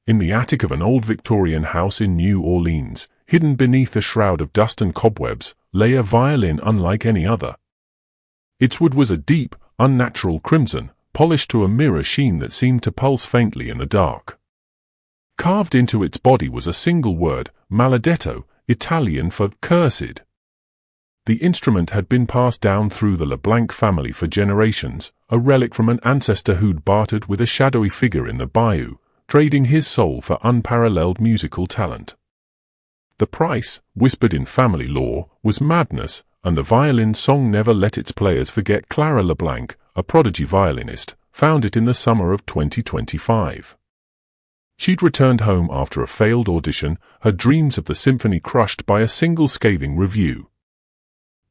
In the attic of an old Victorian house in New Orleans, hidden beneath a shroud of dust and cobwebs, lay a violin unlike any other. Its wood was a deep, unnatural crimson, polished to a mirror sheen that seemed to pulse faintly in the dark. Carved into its body was a single word, maledetto, Italian for cursed. The instrument had been passed down through the LeBlanc family for generations, a relic from an ancestor who'd bartered with a shadowy figure in the bayou, trading his soul for unparalleled musical talent. The price, whispered in family lore, was madness, and the violin song never let its players forget. Clara LeBlanc, a prodigy violinist, found it in the summer of 2025. She'd returned home after a failed audition, her dreams of the symphony crushed by a single scathing review.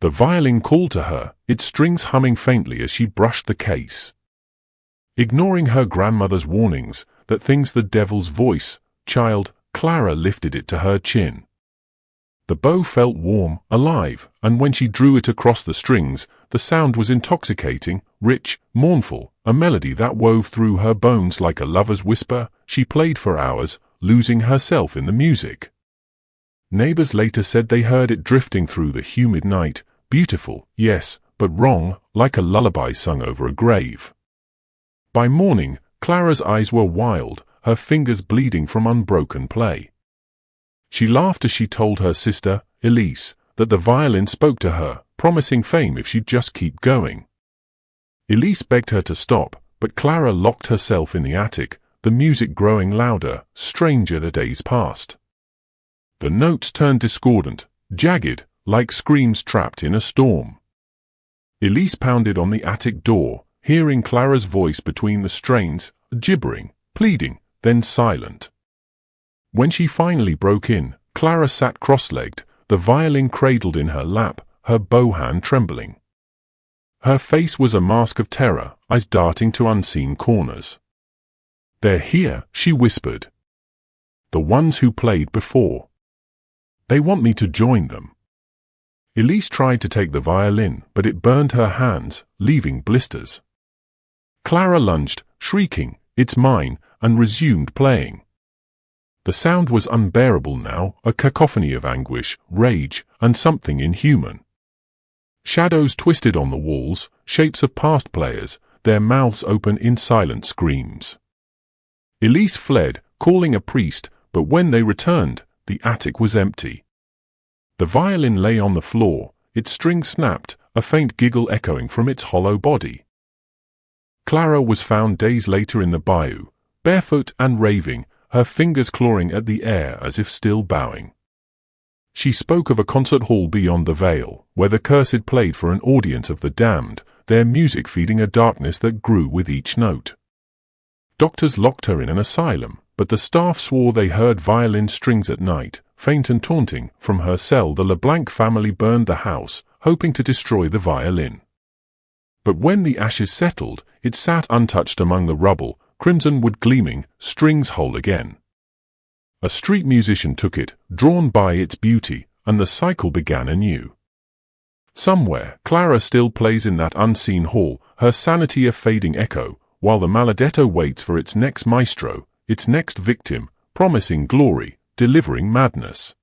The violin called to her, its strings humming faintly as she brushed the case. Ignoring her grandmother's warnings that thing's the devil's voice, child, Clara lifted it to her chin. The bow felt warm, alive, and when she drew it across the strings, the sound was intoxicating, rich, mournful, a melody that wove through her bones like a lover's whisper. She played for hours, losing herself in the music. Neighbors later said they heard it drifting through the humid night, beautiful, yes, but wrong, like a lullaby sung over a grave. By morning, Clara's eyes were wild, her fingers bleeding from unbroken play. She laughed as she told her sister, Elise, that the violin spoke to her, promising fame if she'd just keep going. Elise begged her to stop, but Clara locked herself in the attic, the music growing louder, stranger the days passed. The notes turned discordant, jagged, like screams trapped in a storm. Elise pounded on the attic door, hearing Clara's voice between the strains, gibbering, pleading, then silent. When she finally broke in, Clara sat cross-legged, the violin cradled in her lap, her bow hand trembling. Her face was a mask of terror, eyes darting to unseen corners. "They're here," she whispered. "The ones who played before. They want me to join them." Elise tried to take the violin, but it burned her hands, leaving blisters. Clara lunged, shrieking, "It's mine," and resumed playing. The sound was unbearable now, a cacophony of anguish, rage, and something inhuman. Shadows twisted on the walls, shapes of past players, their mouths open in silent screams. Elise fled, calling a priest, but when they returned, the attic was empty. The violin lay on the floor, its string snapped, a faint giggle echoing from its hollow body. Clara was found days later in the bayou, barefoot and raving, her fingers clawing at the air as if still bowing. She spoke of a concert hall beyond the veil, where the cursed played for an audience of the damned, their music feeding a darkness that grew with each note. Doctors locked her in an asylum, but the staff swore they heard violin strings at night, faint and taunting. From her cell the LeBlanc family burned the house, hoping to destroy the violin. But when the ashes settled, it sat untouched among the rubble, crimson wood gleaming, strings whole again. A street musician took it, drawn by its beauty, and the cycle began anew. Somewhere, Clara still plays in that unseen hall, her sanity a fading echo, while the maledetto waits for its next maestro, its next victim, promising glory, delivering madness.